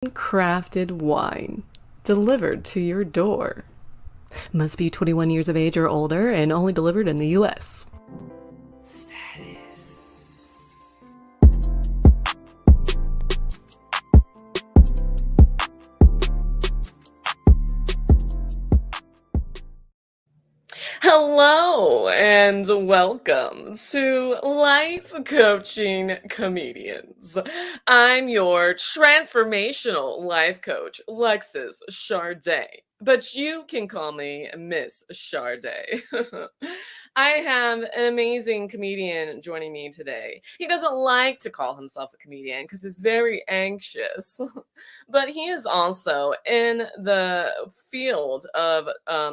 Crafted wine delivered to your door. Must be 21 years of age or older and only delivered in the US. Hello and welcome to Life Coaching Comedians. I'm your transformational life coach, Lexis Charday, but you can call me Miss Charday. I have an amazing comedian joining me today. He doesn't like to call himself a comedian because he's very anxious, but he is also in the field of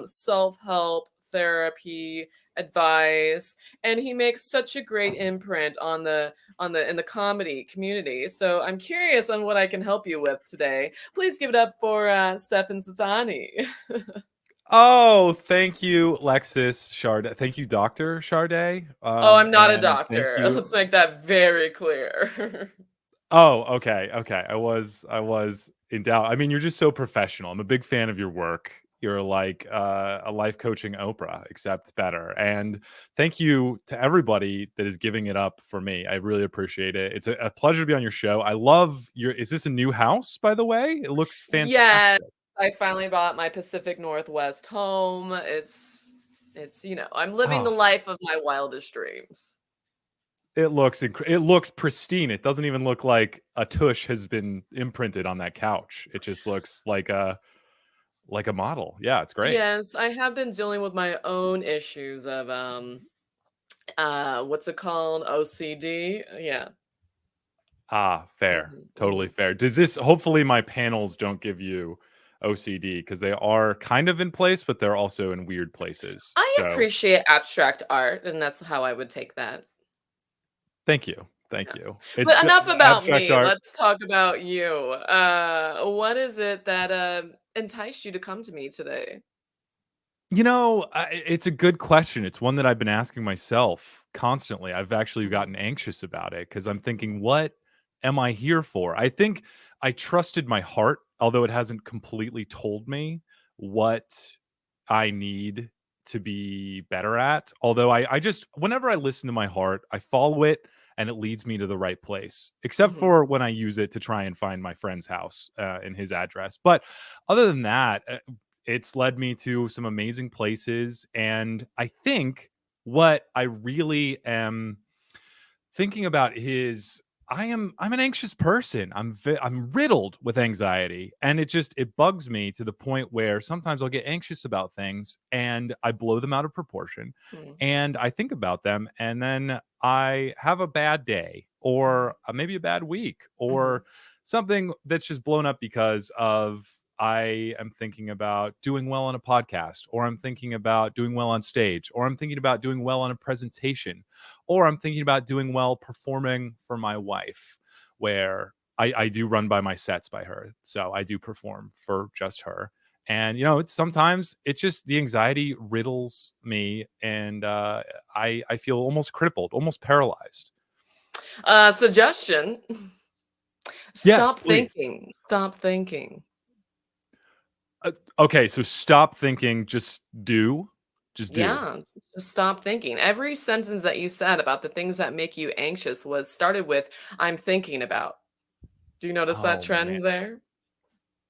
self-help therapy advice, and he makes such a great imprint in the comedy community. So I'm curious on what I can help you with today. Please give it up for Stefan Settanni. Oh, thank you, Lexis Charday. Thank you, Dr. Charday. Oh, I'm not a And thank doctor. you. Let's make that very clear. Oh, okay, okay. I was in doubt. I mean, you're just so professional. I'm a big fan of your work. You're like a life coaching Oprah, except better. And thank you to everybody that is giving it up for me. I really appreciate it. It's a pleasure to be on your show. I love your. Is this a new house, by the way? It looks Yeah, fantastic. I finally bought my Pacific Northwest home. I'm living the Oh, life of my wildest dreams. it looks pristine. It doesn't even look like a tush has been imprinted on that couch. It just looks like a model. Yeah, it's great. Yes, I have been dealing with my own issues of what's it called? OCD. Yeah. Ah, fair. Mhm, Totally mhm. fair. Does this hopefully my panels don't give you OCD because they are kind of in place, but they're also in weird places. I So, appreciate abstract art, and that's how I would take that. thank you. Thank Yeah. you. It's But just enough about abstract me. art. Let's talk about you. What is it that enticed you to come to me today? It's a good question. It's one that I've been asking myself constantly. I've actually Mhm, gotten anxious about it because I'm thinking, what am I here for? I think I trusted my heart, although it hasn't completely told me what I need to be better at. Although I just, whenever I listen to my heart, I follow it and it leads me to the right place, except mhm, for when I use it to try and find my friend's house and his address. But other than that, it's led me to some amazing places, and I think what I really am thinking about is I'm an anxious person. I'm riddled with anxiety, and it bugs me to the point where sometimes I'll get anxious about things and I blow them out of proportion, mhm, and I think about them, and then I have a bad day mhm, or maybe a bad week mhm, or something that's just blown up because of I am thinking about doing well on a podcast, or I'm thinking about doing well on stage, or I'm thinking about doing well on a presentation, or I'm thinking about doing well performing for my wife, where I do run by my sets by her. So I do perform for just her. And it's sometimes it's just the anxiety riddles me, and I feel almost crippled, almost paralyzed. Suggestion. Yes, Stop please. thinking. Stop thinking. Okay, so stop thinking, just do. Yeah, just stop thinking. Every sentence that you said about the things that make you anxious was started with "I'm thinking about." Do you notice that Oh man. trend there?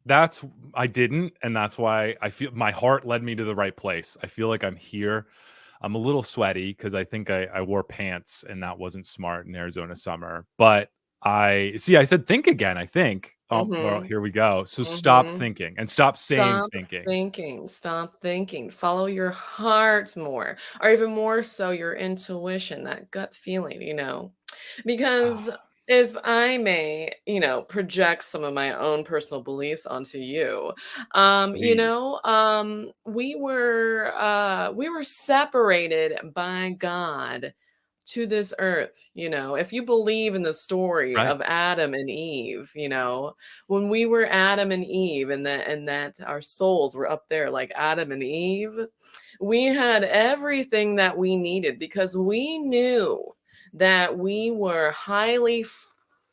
That's I didn't, and that's why I feel my heart led me to the right place. I feel like I'm here. I'm a little sweaty because I think I wore pants and that wasn't smart in Arizona summer. But I see I said think again, I think. Oh, well, Mhm, here we go. So stop mhm. thinking and stop saying Stop thinking. thinking. Stop thinking. Follow your heart more, or even more so your intuition, that gut feeling, Because Oh, if I may, project some of my own personal beliefs onto you, please. we were separated by God to this earth. If you believe in the story Right. of Adam and Eve, when we were Adam and Eve, and that our souls were up there like Adam and Eve, we had everything that we needed because we knew that we were highly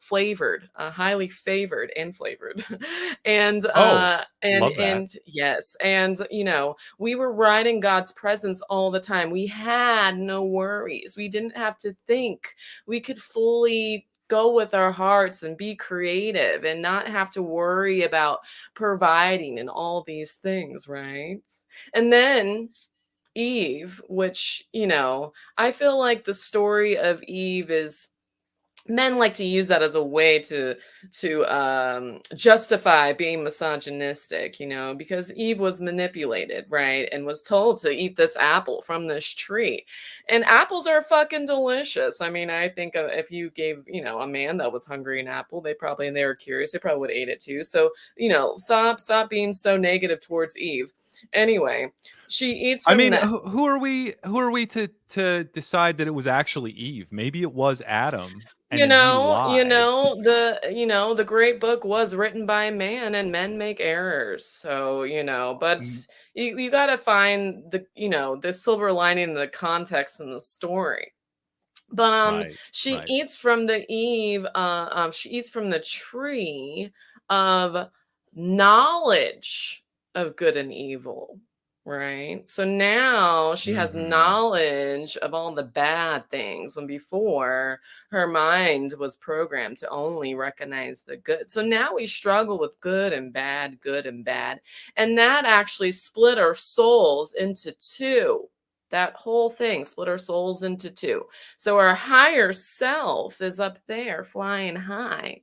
flavored, highly favored and flavored. and Oh, uh and love that. and yes, and we were right in God's presence all the time. We had no worries. We didn't have to think. We could fully go with our hearts and be creative and not have to worry about providing and all these things, right? And then Eve, which, I feel like the story of Eve is, men like to use that as a way to justify being misogynistic, because Eve was manipulated, right, and was told to eat this apple from this tree. And apples are fucking delicious. I mean, I think if you gave, a man that was hungry an apple, and they were curious, they probably would have ate it too. So, stop being so negative towards Eve. Anyway, she eats I from mean, the who are we to decide that it was actually Eve? Maybe it was Adam, and You then he know, you lied. know, the great book was written by man, and men make errors. So, but Mm, you got to find the silver lining in the context in the story. But right, she right. eats from the Eve, she eats from the tree of knowledge of good and evil, right? So now she has Mhm. knowledge of all the bad things, when before her mind was programmed to only recognize the good. So now we struggle with good and bad, good and bad. And that actually split our souls into two. That whole thing split our souls into two. So our higher self is up there flying high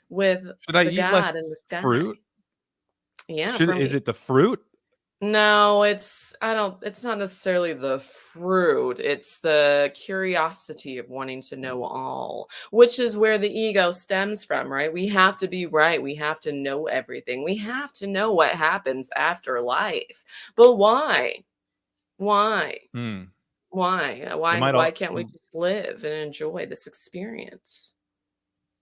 with Should I the eat less God in the fruit? sky. Yeah, Should from Is it the fruit? no, it's not necessarily the fruit. It's the curiosity of wanting to know all, which is where the ego stems from, right? We have to be right. We have to know everything. We have to know what happens after life. But why? Why? Hmm. Why? It Why might why all can't we just live and enjoy this experience?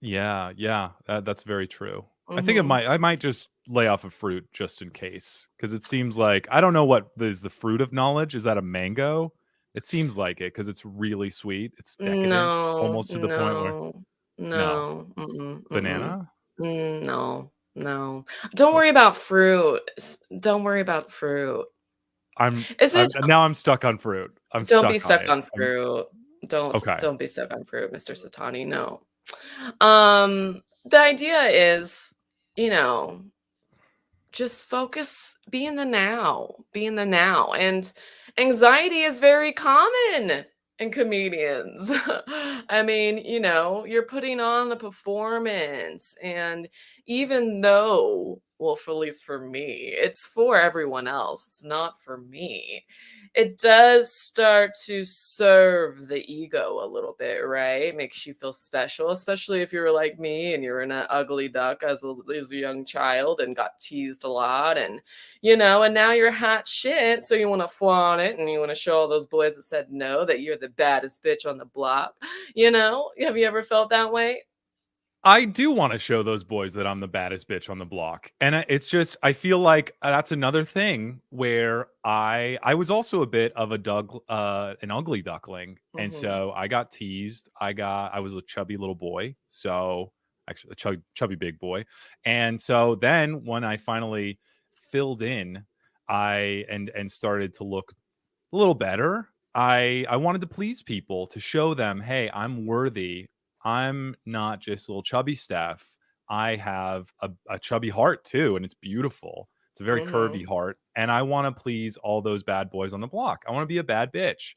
Yeah, yeah, that's very true. I think Mhm. I might just lay off a fruit just in case, because it seems like I don't know what is the fruit of knowledge. Is that a mango? It seems like it because it's really sweet. It's decadent, No, almost to the point where no, no. no, mm-mm, mm-mm, Banana? no, no. Don't worry about fruit. Don't worry about fruit. Is it Now I'm stuck on fruit. I'm Don't be stuck on stuck it. on fruit. Okay. Don't be stuck on fruit, Mr. Satani, no. The idea is, you know, just focus, be in the now, be in the now. And anxiety is very common in comedians. I mean, you're putting on a performance, and even though, well, for at least for me, it's for everyone else, it's not for me. It does start to serve the ego a little bit, right? Makes you feel special, especially if you're like me and you're in an ugly duck as a young child and got teased a lot, and now you're hot shit, so you want to flaunt it and you want to show all those boys that said no that you're the baddest bitch on the block. Have you ever felt that way? I do wanna show those boys that I'm the baddest bitch on the block, and it's just I feel like that's another thing where I was also a bit of an ugly duckling, and Hmm. so I got teased. I was a chubby little boy, so actually a chubby big boy, and so then when I finally filled in, and started to look a little better. I wanted to please people, to show them, "Hey, I'm worthy. I'm not just a little chubby Steph. I have a chubby heart too, and it's beautiful. It's a very curvy Hmm. heart, and I wanna please all those bad boys on the block. I wanna be a bad bitch."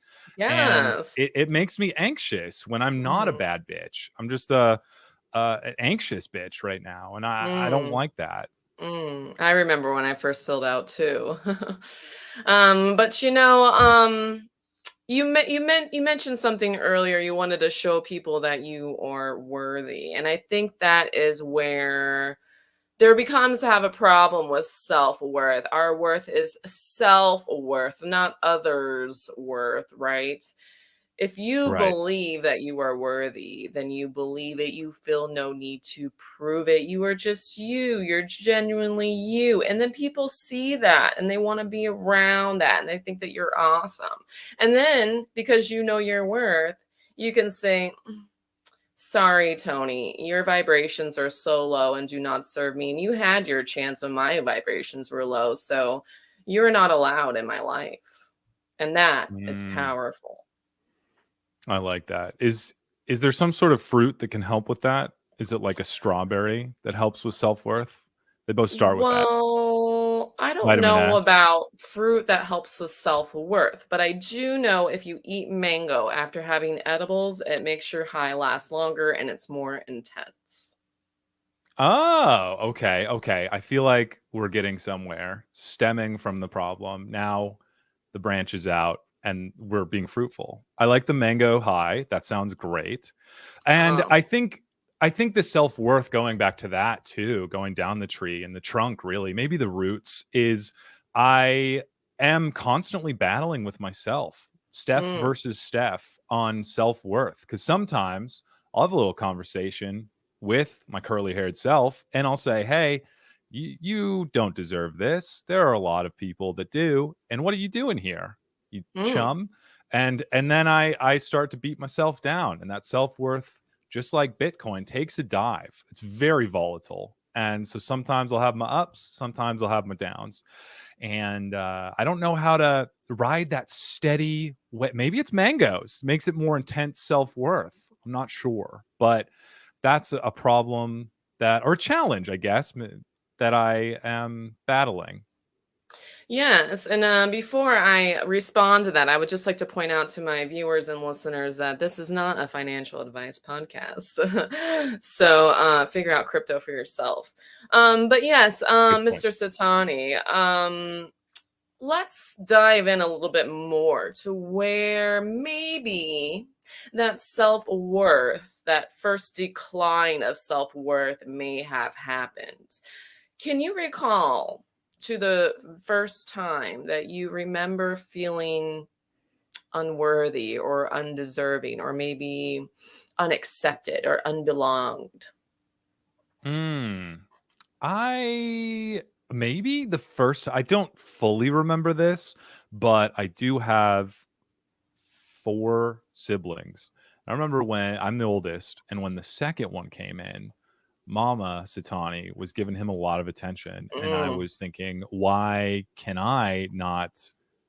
And Yes. it makes me anxious when I'm not a Hmm. bad bitch. I'm just an anxious bitch right now, and I don't Mm, like that. I remember when I first filled out too. But you mentioned something earlier. You wanted to show people that you are worthy, and I think that is where there becomes to have a problem with self-worth. Our worth is self-worth, not others' worth, right? If you Right. believe that you are worthy, then you believe it. You feel no need to prove it. You are just you. You're genuinely you. And then people see that and they want to be around that and they think that you're awesome. And then because you know your worth, you can say, Sorry, Tony, your vibrations are so low and do not serve me. And you had your chance when my vibrations were low. So you're not allowed in my life. And that is Mm, powerful. I like that. Is there some sort of fruit that can help with that? Is it like a strawberry that helps with self-worth? They both start with S. Well, I don't Vitamin know S. about fruit that helps with self-worth, but I do know if you eat mango after having edibles, it makes your high last longer and it's more intense. Oh, okay, okay. I feel like we're getting somewhere, stemming from the problem. Now the branch is out and we're being fruitful. I like the mango high. That sounds great. And Um, I think the self-worth going back to that too, going down the tree and the trunk really, maybe the roots is I am constantly battling with myself. Steph mm, versus Steph on self-worth cuz sometimes I'll have a little conversation with my curly-haired self and I'll say, "Hey, you don't deserve this. There are a lot of people that do. And what are you doing here? You mm, chum." And then I start to beat myself down and that self-worth just like Bitcoin takes a dive. It's very volatile. And so sometimes I'll have my ups, sometimes I'll have my downs. And I don't know how to ride that steady way. Maybe it's mangoes, makes it more intense self worth. I'm not sure. But that's a problem that, or a challenge, I guess, that I am battling. yes. And before I respond to that, I would just like to point out to my viewers and listeners that this is not a financial advice podcast. So figure out crypto for yourself. But yes, Good point. Mr. Satani, let's dive in a little bit more to where maybe that self-worth, that first decline of self-worth may have happened. Can you recall to the first time that you remember feeling unworthy or undeserving or maybe unaccepted or unbelonged? Mm. I maybe the first I don't fully remember this, but I do have 4 siblings. I remember when I'm the oldest, and when the second one came in, Mama Satani was giving him a lot of attention, and I Mm, was thinking, "Why can I not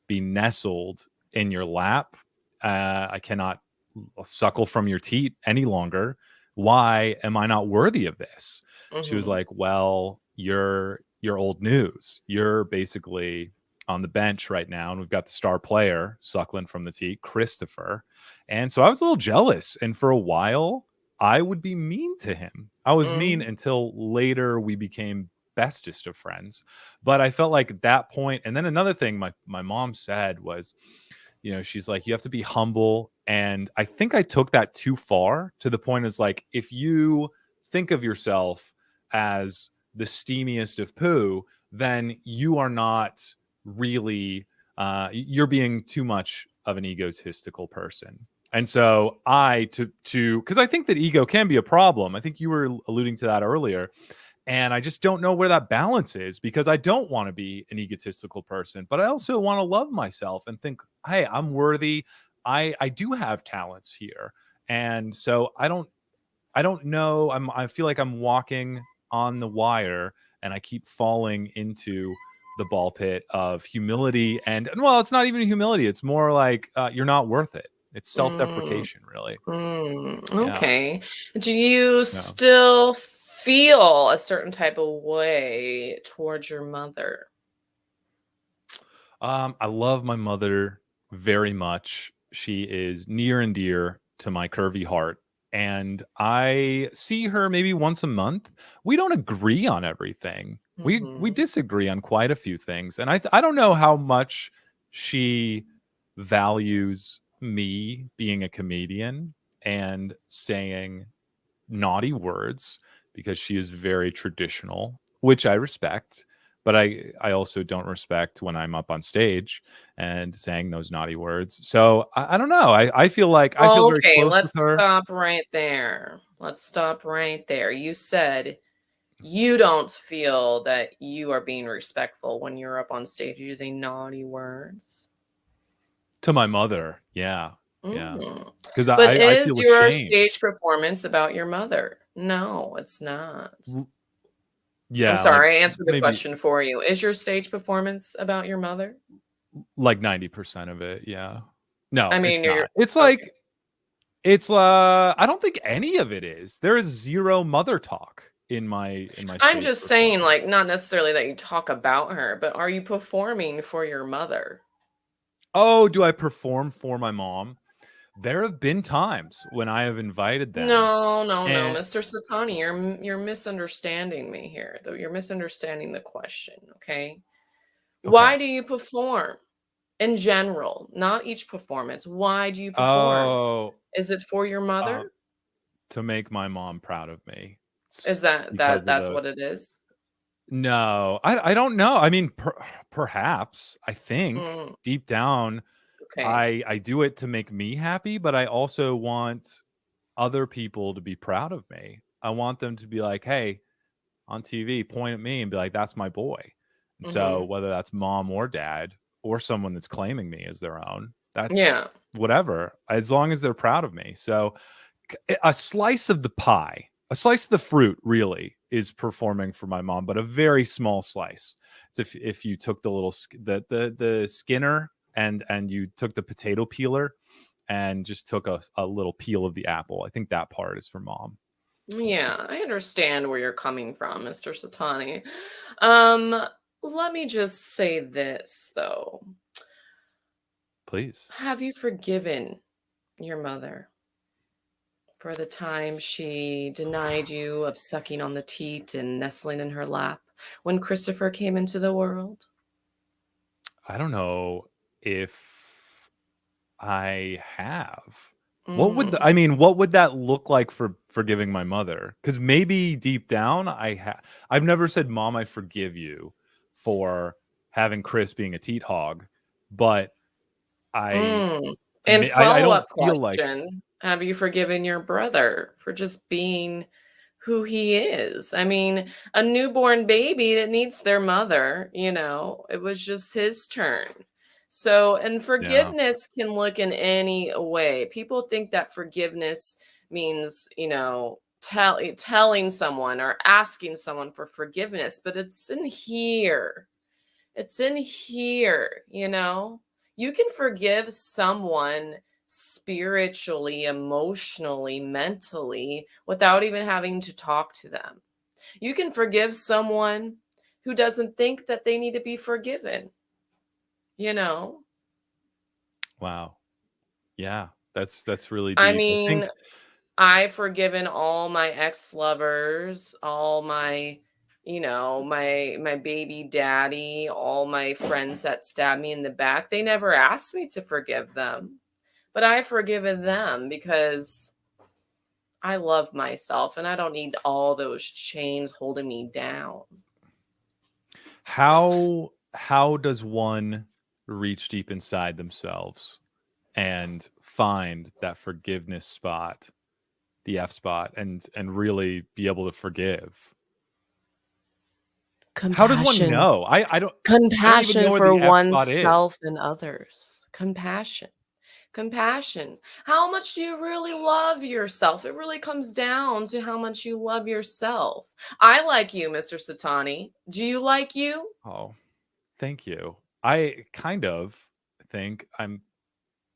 be nestled in your lap? I cannot suckle from your teat any longer. Why am I not worthy of this?" She was mhm, like, "Well, you're old news. You're basically on the bench right now, and we've got the star player suckling from the teat, Christopher." And so I was a little jealous, and for a while, I would be mean to him. I was mean mm, until later we became bestest of friends. But I felt like at that point, and then another thing my mom said was, she's like, you have to be humble. And I think I took that too far to the point is like, if you think of yourself as the steamiest of poo, then you are not really, you're being too much of an egotistical person. And so because I think that ego can be a problem. I think you were alluding to that earlier. And I just don't know where that balance is because I don't want to be an egotistical person, but I also want to love myself and think, hey, I'm worthy. I do have talents here. And so I don't know. I feel like I'm walking on the wire and I keep falling into the ball pit of humility and well, it's not even humility. It's more like you're not worth it. It's mm, self-deprecation, really. Yeah. okay. Do you Yeah. still feel a certain type of way towards your mother? I love my mother very much. She is near and dear to my curvy heart. And I see her maybe once a month. We don't agree on everything. We Mhm, disagree on quite a few things. And I don't know how much she values me being a comedian and saying naughty words because she is very traditional, which I respect. But I also don't respect when I'm up on stage and saying those naughty words. So I don't know. I feel like I feel very okay, close with let's her. stop right there. Let's stop right there. You said you don't feel that you are being respectful when you're up on stage using naughty words. To my mother, yeah. Yeah, Mm. because But I is feel your ashamed. stage performance about your mother? No, it's not. L I'm Yeah, like, sorry, I answered the maybe, question for you. Is your stage performance about your mother? like, 90% of it, yeah. I No, it's mean, you're not. It's okay. like I don't think any of it is. There is 0 mother talk in my I'm stage just saying, like, performance. not necessarily that you talk about her, but are you performing for your mother? Oh, do I perform for my mom? There have been times when I have invited them, No, no, no, and Mr. Satani, you're misunderstanding me here. Though you're misunderstanding the question, okay? okay. Why do you perform? In general, not each performance. Why do you perform? Oh, Is it for your uh, mother? to make my mom proud of me. Is It's that because of that's the what it is? No, I don't know. I mean, perhaps, I think Mm, deep down, okay. I do it to make me happy, but I also want other people to be proud of me. I want them to be like, "Hey," on TV, point at me and be like, "That's my boy." And so Mhm. whether that's mom or dad or someone that's claiming me as their own, that's Yeah. whatever, as long as they're proud of me. So a slice of the pie, a slice of the fruit really is performing for my mom, but a very small slice. It's if you took the little the skinner and you took the potato peeler and just took a little peel of the apple. I think that part is for mom. Yeah, I understand where you're coming from, Mr. Satani. Um, Let me just say this though. Please. Have you forgiven your mother for the time she denied you of sucking on the teat and nestling in her lap when Christopher came into the world? I don't know if I have. What would Mm. what would that look like for forgiving my mother? Because maybe deep down I've never said, "Mom, I forgive you for having Chris being a teat hog," but I Mm. And I don't follow-up feel like question, have you forgiven your brother for just being who he is? I mean, a newborn baby that needs their mother, it was just his turn. So, and yeah, forgiveness can look in any way. People think that forgiveness means, telling someone or asking someone for forgiveness, but it's in here. It's in here, you know? You can forgive someone spiritually, emotionally, mentally without even having to talk to them. You can forgive someone who doesn't think that they need to be forgiven, you know? wow. Yeah, that's really I deep. I mean, think I've forgiven all my ex-lovers, all my baby daddy, all my friends that stabbed me in the back. They never asked me to forgive them, but I've forgiven them because I love myself and I don't need all those chains holding me down. how does one reach deep inside themselves and find that forgiveness spot, the F spot, and really be able to forgive? How does one Compassion. know? I don't even know Compassion where for the F spot is. oneself and others. Compassion. Compassion. How much do you really love yourself? It really comes down to how much you love yourself. I like you, Mr. Satani. Do you like you? Oh, thank you. I kind of think I'm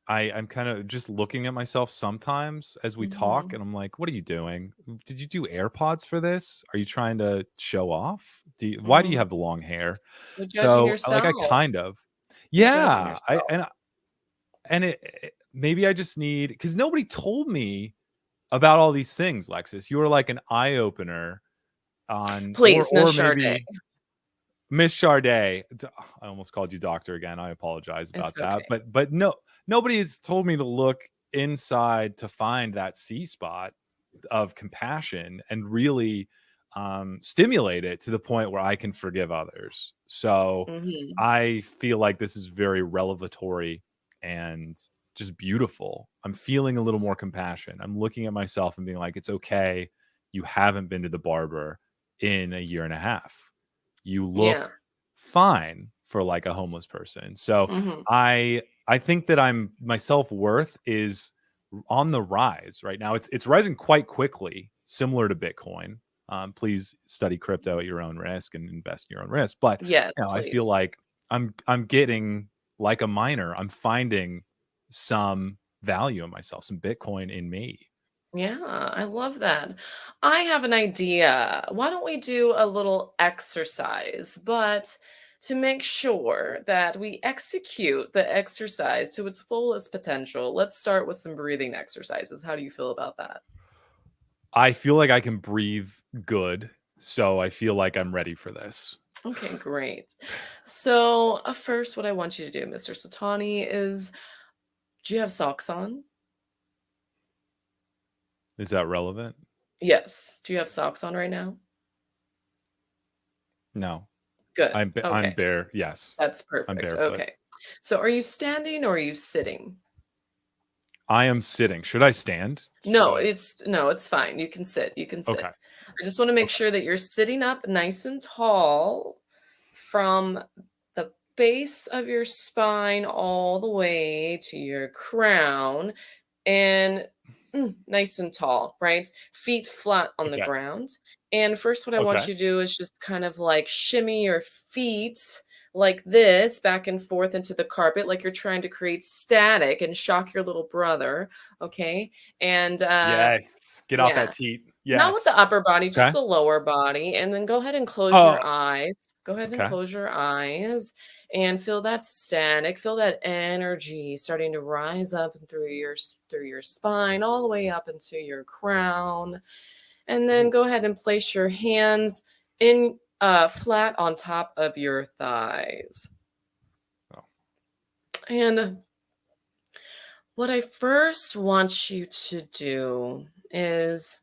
kind of just looking at myself sometimes as we talk, Mhm. and I'm like, "What are you doing? Did you do AirPods for this? Are you trying to show off? Why do you Mm. have the long hair?" You're judging So, I yourself. kind of You're judging yeah, I yourself. and maybe I just need because nobody told me about all these things, Lexus. You were like an eye opener on, Please, Miss or Charday. maybe Miss Charday. I almost called you doctor again. I apologize It's about that. okay. But no, nobody has told me to look inside to find that C spot of compassion and really stimulate it to the point where I can forgive others. So Mhm. I feel like this is very revelatory and just beautiful. I'm feeling a little more compassion. I'm looking at myself and being like, it's okay. You haven't been to the barber in a year and a half. You Yeah. look fine for like a homeless person. So Mhm. I I think that my self-worth is on the rise right now. It's rising quite quickly, similar to Bitcoin. Please study crypto at your own risk and invest in your own risk. But Yes, I feel please. like I'm getting like a miner. I'm finding some value in myself, some Bitcoin in me. Yeah, I love that. I have an idea. Why don't we do a little exercise, but to make sure that we execute the exercise to its fullest potential, let's start with some breathing exercises. How do you feel about that? I feel like I can breathe good, so I feel like I'm ready for this. Okay, great. So, first, what I want you to do, Mr. Satani, is do you have socks on? Is that relevant? Yes. Do you have socks on right now? No. Good. I'm Okay. bare. Yes. That's I'm perfect. barefoot. Okay. So, are you standing or are you sitting? I am sitting. Should I stand? Should No, I it's fine. You can sit. You can Okay. sit. I just want to make Okay. sure that you're sitting up nice and tall from the base of your spine all the way to your crown and nice and tall, right? Feet flat on the Okay. ground. And first, what I want Okay. you to do is just kind of like shimmy your feet like this back and forth into the carpet, like you're trying to create static and shock your little brother. Okay. And Yes. Get off that yeah, teat. not with Yes. the upper body, just Okay. the lower body, and then go ahead and close Oh, your eyes. Go ahead and okay. close your eyes and feel that static, feel that energy starting to rise up and through through your spine, all the way up into your crown. And then Ooh. go ahead and place your hands in flat on top of your thighs. Oh, And what I first want you to do is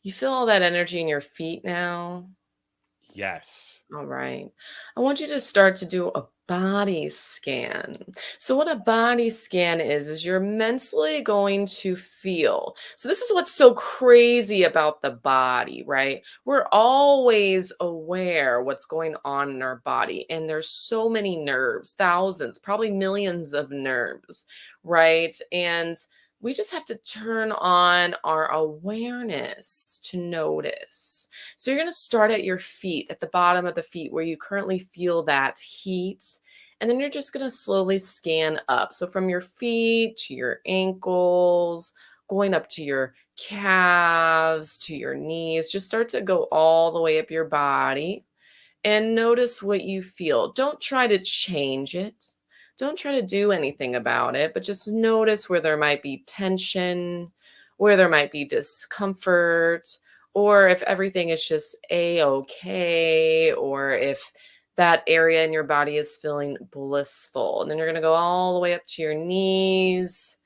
you feel all that energy in your feet now. yes. All right. I want you to start to do a body scan. So, what a body scan is you're mentally going to feel. So, this is what's so crazy about the body, right? We're always aware what's going on in our body, and there's so many nerves, thousands, probably millions of nerves, right? And we just have to turn on our awareness to notice. So you're going to start at your feet, at the bottom of the feet where you currently feel that heat. And then you're just going to slowly scan up. So from your feet to your ankles, going up to your calves, to your knees, just start to go all the way up your body and notice what you feel. Don't try to change it. Don't try to do anything about it, but just notice where there might be tension, where there might be discomfort, or if everything is just a okay, or if that area in your body is feeling blissful. And then you're going to go all the way up to your knees.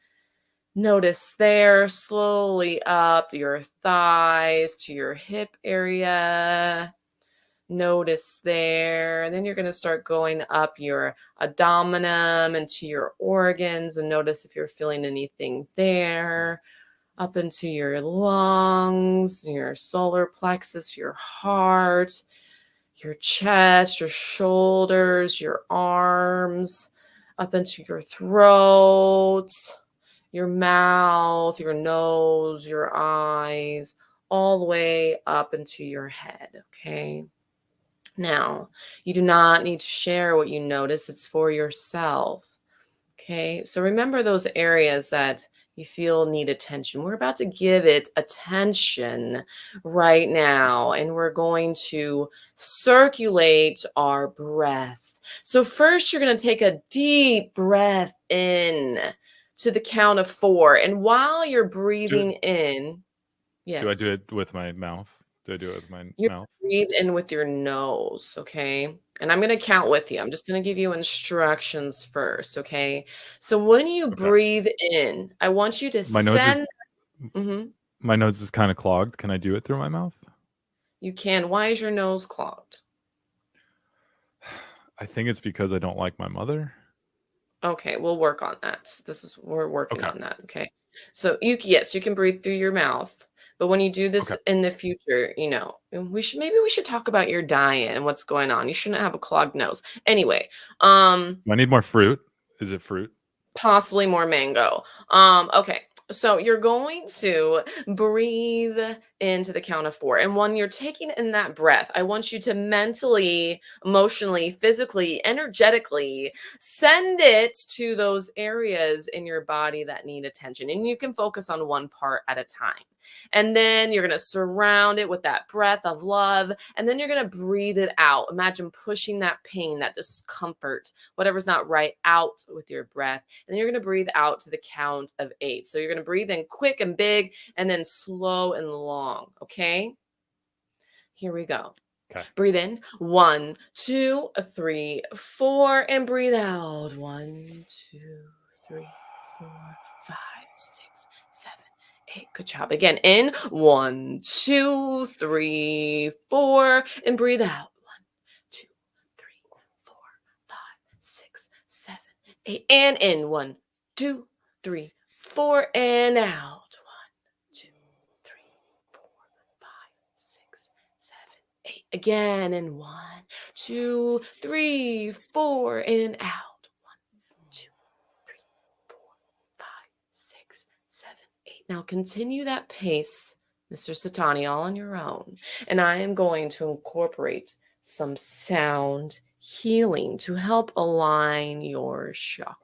Notice there, slowly up your thighs to your hip area. Notice there. And then you're going to start going up your abdominum into your organs and notice if you're feeling anything there, up into your lungs, your solar plexus, your heart, your chest, your shoulders, your arms, up into your throat, your mouth, your nose, your eyes, all the way up into your head. Okay. Now, you do not need to share what you notice, it's for yourself. Okay, so remember those areas that you feel need attention. We're about to give it attention right now, and we're going to circulate our breath. So, first, you're going to take a deep breath in to the count of four. And while you're Do breathing in, do I do yes. it with my mouth? Do I do it with my You mouth? breathe in with your nose, okay? And I'm going to count Okay. with you. I'm just going to give you instructions first, okay? So when you Okay. breathe in, I want you to My nose is send. Mhm. my nose is kind of clogged. Can I do it through my mouth? You can. Why is your nose clogged? I think it's because I don't like my mother. Okay, we'll work on that. We're working Okay. on that, okay? So yes, you can breathe through your mouth, but when you do this Okay. in the future, maybe we should talk about your diet and what's going on. You shouldn't have a clogged nose. Anyway, Do I need more fruit? Is it fruit? Possibly more mango. Okay. So you're going to breathe into the count of 4. And when you're taking in that breath, I want you to mentally, emotionally, physically, energetically send it to those areas in your body that need attention. And you can focus on one part at a time. And then you're going to surround it with that breath of love. And then you're going to breathe it out. Imagine pushing that pain, that discomfort, whatever's not right out with your breath. And then you're going to breathe out to the count of 8. So you're going to breathe in quick and big and then slow and long. Okay. Here we go. Okay. Breathe in 1, 2, 3, 4, and breathe out 1, 2, 3, 4, 5, 6, 7, 8. Good job. Again, in 1, 2, 3, 4, and breathe out 1, 2, 3, 4, 5, 6, 7, 8. And in 1, 2, 3, 4, and out 1, 2, 3, 4, 5, 6, 7, 8. Again, in 1, 2, 3, 4, and out 1, 2, 3, 4, 5, 6, 7, 8. Now continue that pace, Mr. Settanni, all on your own. And I am going to incorporate some sound healing to help align your chakras.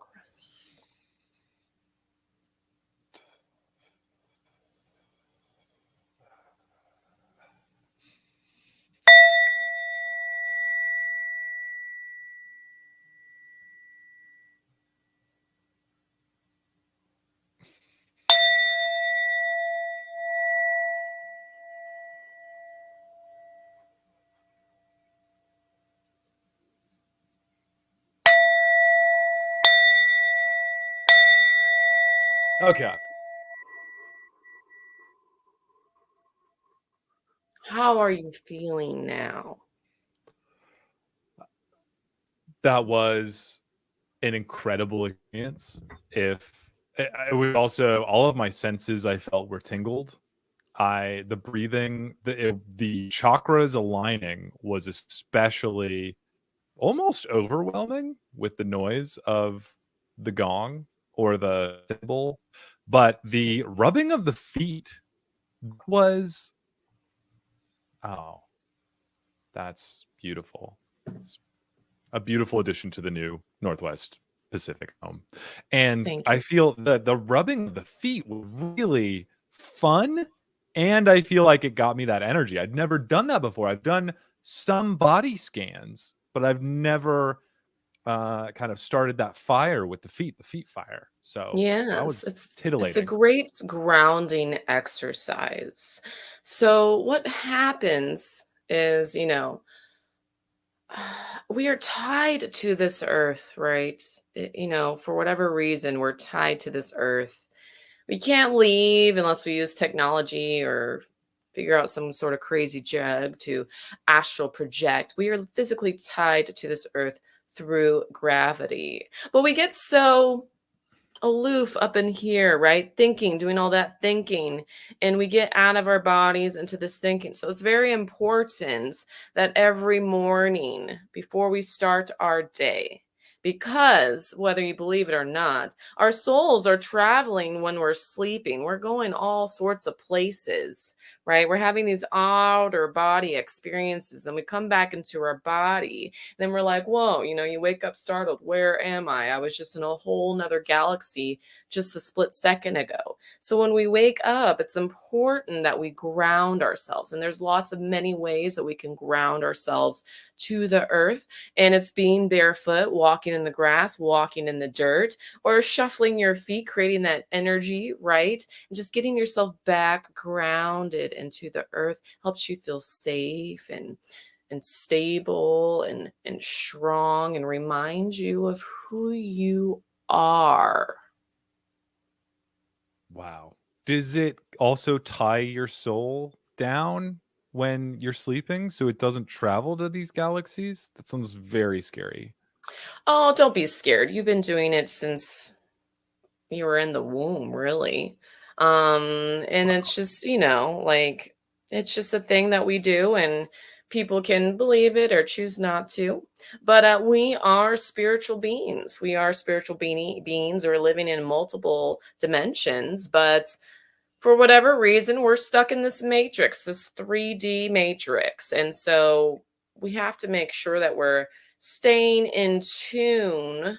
Okay. How are you feeling now? That was an incredible experience. If it was also all of my senses I felt were tingled. The breathing, the chakras aligning was especially almost overwhelming with the noise of the gong or the cymbal, but the rubbing of the feet was, oh, that's beautiful. It's a beautiful addition to the new Northwest Pacific home. And Thank I you. feel that the rubbing of the feet was really fun. And I feel like it got me that energy. I'd never done that before. I've done some body scans, but I've never kind of started that fire with the feet fire. So that Yes, was it's a titillating. great grounding exercise. So what happens is, we are tied to this earth, right? For whatever reason, we're tied to this earth. We can't leave unless we use technology or figure out some sort of crazy jug to astral project. We are physically tied to this earth through gravity. But we get so aloof up in here, right? Thinking, doing all that thinking, and we get out of our bodies into this thinking. So it's very important that every morning before we start our day, because whether you believe it or not, our souls are traveling when we're sleeping. We're going all sorts of places, right? We're having these outer body experiences. Then we come back into our body. Then we're like, whoa, you wake up startled. Where am I? I was just in a whole nother galaxy just a split second ago. So when we wake up, it's important that we ground ourselves. And there's lots of many ways that we can ground ourselves to the earth. And it's being barefoot, walking in the grass, walking in the dirt, or shuffling your feet, creating that energy, right? And just getting yourself back grounded into the earth helps you feel safe and stable and strong and remind you of who you are. Wow. Does it also tie your soul down when you're sleeping so it doesn't travel to these galaxies? That sounds very scary. Oh, don't be scared. You've been doing it since you were in the womb, really. And it's Wow. just, like it's just a thing that we do, and People can believe it or choose not to, but we are spiritual beings. We are spiritual beings who are living in multiple dimensions, but for whatever reason, we're stuck in this matrix, this 3D matrix. And so we have to make sure that we're staying in tune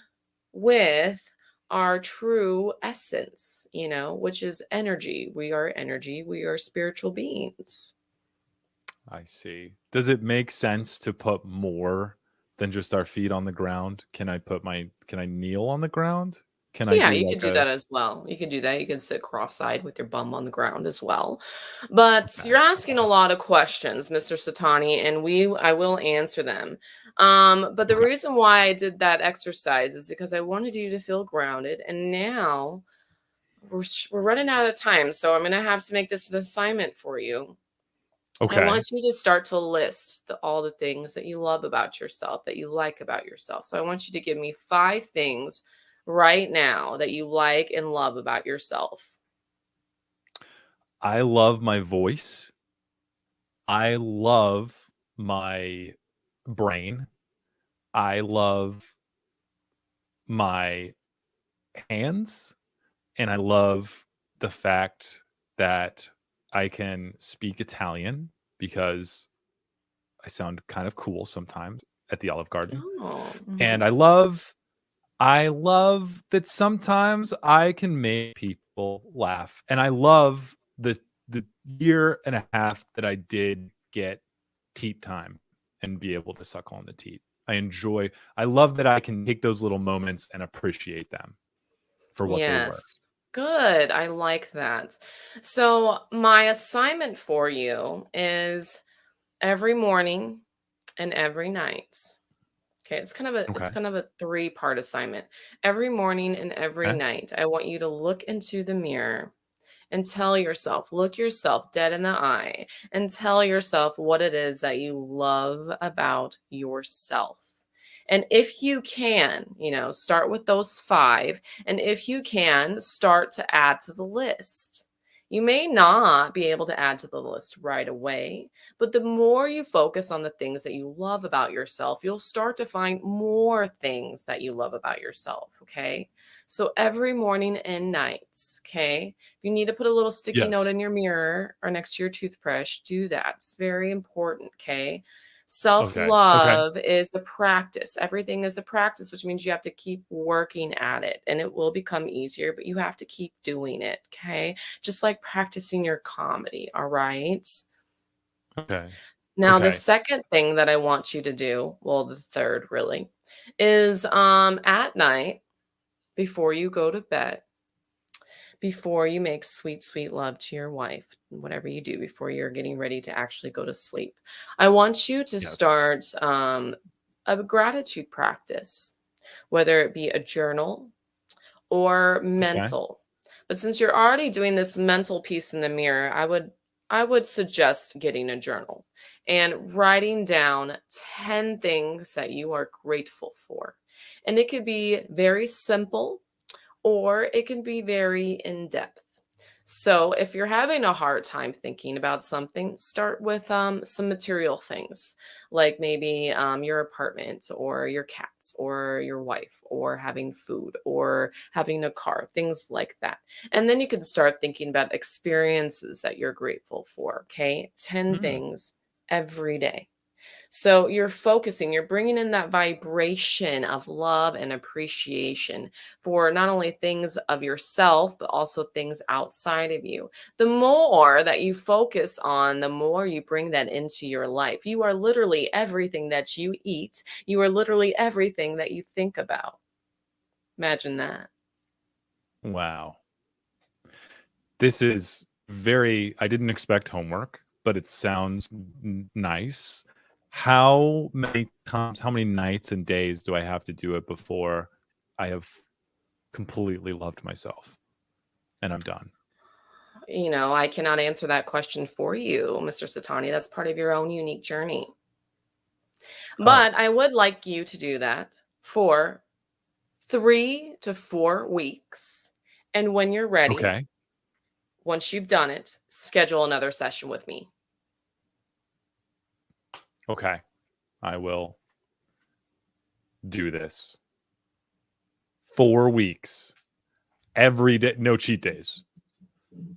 with our true essence, which is energy. We are energy. We are spiritual beings. I see. Does it make sense to put more than just our feet on the ground? Can I kneel on the ground? Can I Yeah, do you could like do a that as well. You could do that. You can sit cross-eyed with your bum on the ground as well. But okay, you're asking a okay, lot of questions, Mr. Satani, and I will answer them. But the okay. reason why I did that exercise is because I wanted you to feel grounded, and now we're running out of time, so I'm gonna have to make this an assignment for you. I Okay. want you to start to list all the things that you love about yourself, that you like about yourself. So I want you to give me 5 things right now that you like and love about yourself. I love my voice. I love my brain. I love my hands, and I love the fact that I can speak Italian because I sound kind of cool sometimes at the Olive Garden. Oh, And mhm. I love that sometimes I can make people laugh. And I love the year and a half that I did get teat time and be able to suck on the teat. I love that I can take those little moments and appreciate them for what they were. Yes. Good. I like that. So my assignment for you is every morning and every night. Okay, it's Okay. kind of a 3-part assignment. Every morning and every Okay. night, I want you to look into the mirror and tell yourself, look yourself dead in the eye and tell yourself what it is that you love about yourself. And if you can, start with those 5. And if you can, start to add to the list. You may not be able to add to the list right away, but the more you focus on the things that you love about yourself, you'll start to find more things that you love about yourself. Okay. So every morning and night, okay, if you need to put a little sticky note Yes. in your mirror or next to your toothbrush, do that. It's very important, okay? Okay. Okay. Self-love is the practice. Everything is a practice, which means you have to keep working at it and it will become easier, but you have to keep doing it, okay? Just like practicing your comedy, all right? Okay. Now, the Okay. second thing that I want you to do, well, the third really, is at night before you go to bed, before you make sweet, sweet love to your wife, whatever you do before you're getting ready to actually go to sleep. I want you to Yes. start a gratitude practice, whether it be a journal or Okay. mental. But since you're already doing this mental piece in the mirror, I would suggest getting a journal and writing down 10 things that you are grateful for. And it could be very simple or it can be very in depth. So, if you're having a hard time thinking about something, start with some material things like maybe your apartment or your cats or your wife or having food or having a car, things like that. And then you can start thinking about experiences that you're grateful for. Okay. 10 Mm. things every day. So you're focusing, you're bringing in that vibration of love and appreciation for not only things of yourself, but also things outside of you. The more that you focus on, the more you bring that into your life. You are literally everything that you eat, you are literally everything that you think about. Imagine that. Wow. This is very I didn't expect homework, but it sounds nice. How many nights and days do I have to do it before I have completely loved myself and I'm done? I cannot answer that question for you, Mr. Satani. That's part of your own unique journey. Oh, But I would like you to do that for 3 to 4 weeks, and when you're ready, okay. once you've done it, schedule another session with me. Okay. I will do this. 4 weeks. Every day. No cheat days.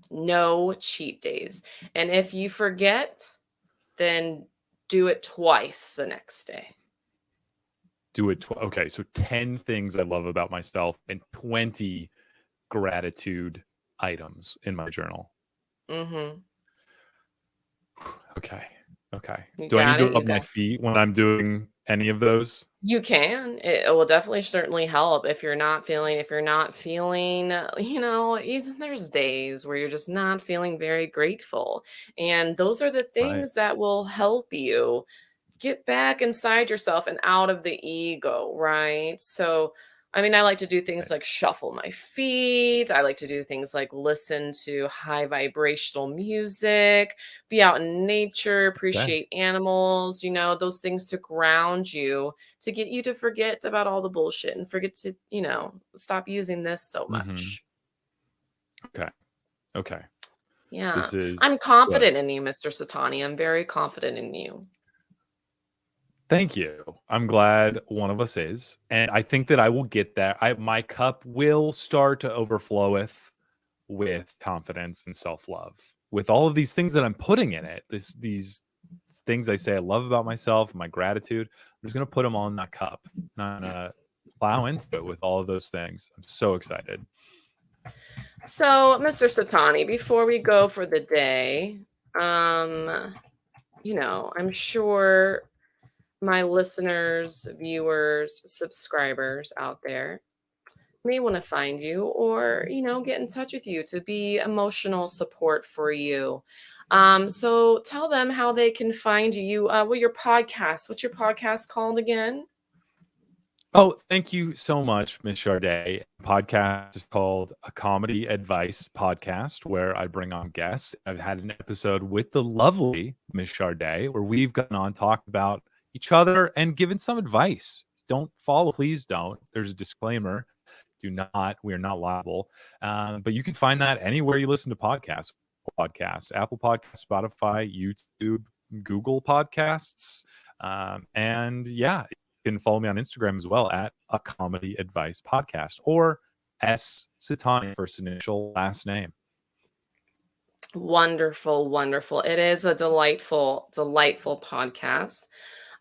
No cheat days. And if you forget, then do it twice the next day. Do it. Okay. So 10 things I love about myself and 20 gratitude items in my journal. Mhm. Okay. Okay. You Do I need got to it, you rub my got feet when I'm doing any of those? You can. It will definitely certainly help if you're not feeling, even there's days where you're just not feeling very grateful. And those are the Right. things that will help you get back inside yourself and out of the ego, right? So, I mean, I like to do things Right. like shuffle my feet. I like to do things like listen to high vibrational music, be out in nature, Okay. appreciate animals, those things to ground you, to get you to forget about all the bullshit and forget to, stop using this so Mhm. much. Okay. Okay. Yeah. This is I'm good. confident in you, Mr. Satani. I'm very confident in you. Thank you. I'm glad one of us is, and I think that I will get there. My cup will start to overfloweth with confidence and self-love. With all of these things that I'm putting in it, these things I say I love about myself, my gratitude, I'm just gonna put them all in that cup. And I'm gonna plow into it with all of those things. I'm so excited. So, Mr. Satani, before we go for the day, um, I'm sure my listeners, viewers, subscribers out there may want to find you or, get in touch with you to be emotional support for you. So tell them how they can find you. What's your podcast called again? Oh, thank you so much, Miss Charday. Podcast is called A Comedy Advice Podcast, where I bring on guests. I've had an episode with the lovely Miss Charday where we've gone on talked about each other and given some advice. Don't follow, please don't. There's a disclaimer. Do not. We are not liable. But you can find that anywhere you listen to podcasts. Apple Podcasts, Spotify, YouTube, Google Podcasts, and yeah, you can follow me on Instagram as well at A Comedy Advice Podcast or S Settanni, first initial, last name. Wonderful, wonderful. It is a delightful, delightful podcast.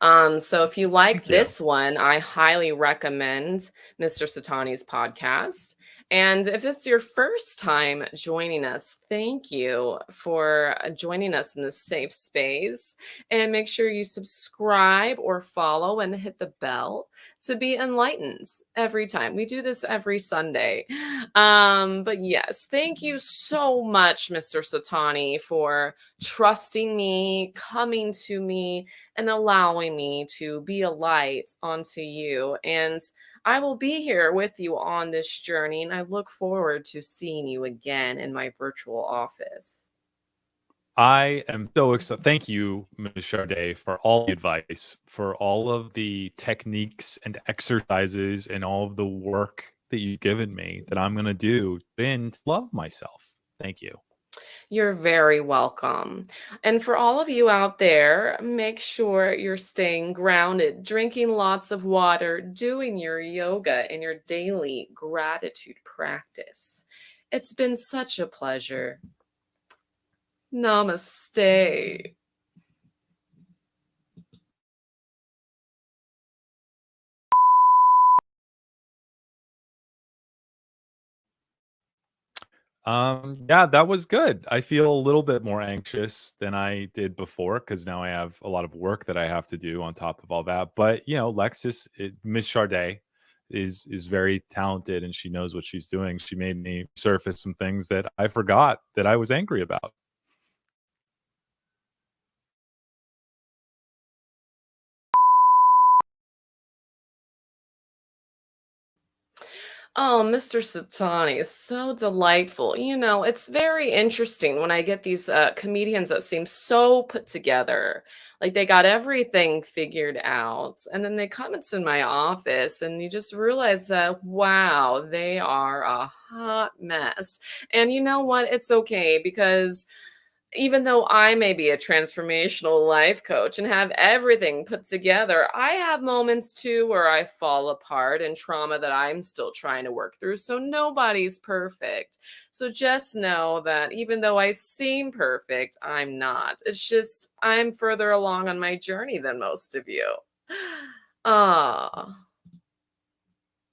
So if you like Thank you. this one, I highly recommend Mr. Satani's podcast. And if it's your first time joining us, thank you for joining us in this safe space. And make sure you subscribe or follow and hit the bell to be enlightened every time. We do this every Sunday. But yes, thank you so much, Mr. Satani, for trusting me, coming to me, and allowing me to be a light onto you. And I will be here with you on this journey, and I look forward to seeing you again in my virtual office. I am so excited. Thank you, Ms. Charday, for all the advice, for all of the techniques and exercises, and all of the work that you've given me that I'm going to do and love myself. Thank you. You're very welcome. And for all of you out there, make sure you're staying grounded, drinking lots of water, doing your yoga and your daily gratitude practice. It's been such a pleasure. Namaste. Yeah, that was good. I feel a little bit more anxious than I did before because now I have a lot of work that I have to do on top of all that. But Miss Charday is very talented and she knows what she's doing. She made me surface some things that I forgot that I was angry about. Oh, Mr. Satani is so delightful. It's very interesting when I get these comedians that seem so put together, like they got everything figured out. And then they come into my office and you just realize that, wow, they are a hot mess. And you know what? It's okay because Even though I may be a transformational life coach and have everything put together, I have moments too where I fall apart and trauma that I'm still trying to work through. So nobody's perfect. So just know that even though I seem perfect, I'm not. It's just I'm further along on my journey than most of you. Ah.